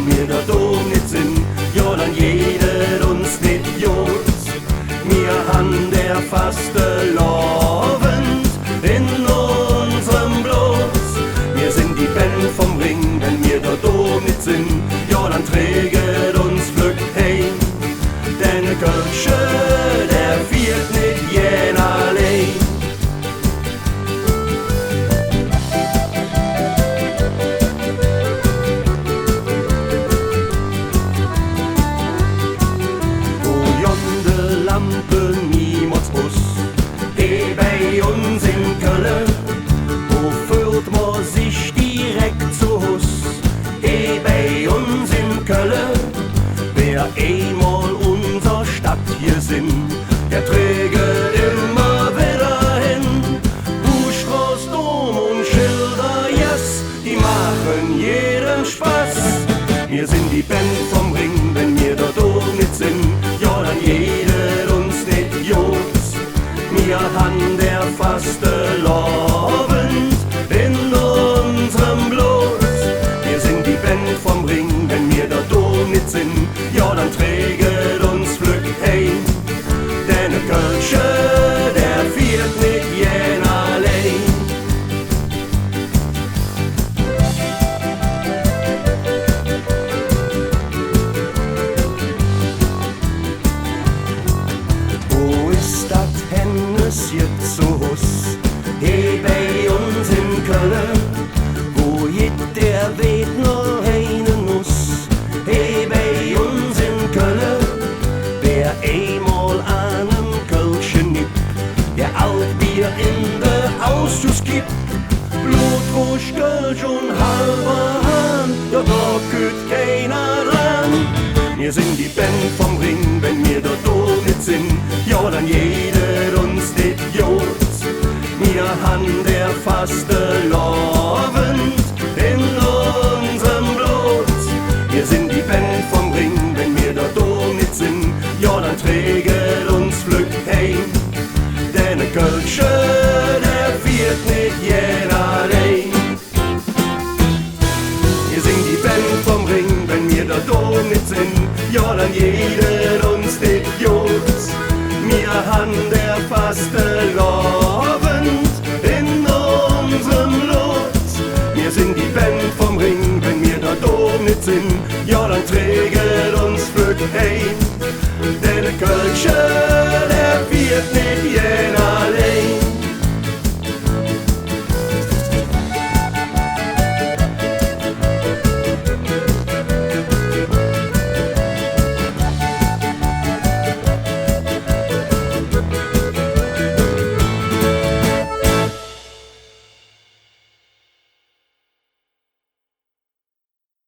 wenn wir da oben nicht sind, ja dann jeder uns nicht jut. Wir han der faste Lovend in unserem Blut. Wir sind die Band vom Ring, wenn wir da oben nicht sind, ja dann träget uns Glück heim. Denn der Kölsche, der fehlt nicht jen allein. Lampe niemals aus. Bei uns in Köln, wo fühlt man sich direkt zu Hus? Bei uns in Köln, wer einmal unser Stadt hier sind, der träge immer wieder hin. Buschstraß, Dom und Schilder, yes, die machen jedem Spaß. Wir sind die Band vom Ring, wenn wir dort oben nicht sind, ja dann jeder uns nicht jut. Wir han der faste Lovend in unserem Blut. Wir sind die Band vom Ring, wenn wir dort oben nicht sind, ja dann träget uns Glück heim. Denn der Kölsche, der fehlt nicht jen allein. Jetzt zu Hus, bei uns in Köln, wo jeder weht nur einen muss. Bei uns in Köln, wer einmal an einem Kölschen nippt, der Altbier in der Ausschuss gibt. Blutwurst, Kölsch und halber Hahn, ja da kütt keiner ran. Wir sind die Band vom Ring, wenn wir dort oben nicht sind, ja dann jeder uns nicht jut. Wir han der faste Lovend in unserem Blut. Wir sind die Band vom Ring, wenn wir dort oben nicht sind, ja dann träget uns Glück heim. Denn der Kölsche, der fehlt nicht jen allein. Wir sind die Band vom Ring, wenn wir dort oben nicht sind, ja dann jeder uns nicht jut. Wir han der faste Lovend in unserem Blut. Wir sind die Band vom Ring, wenn wir dort oben nicht sind, ja dann träget uns Glück heim. Denn der Kölsche, der fehlt nicht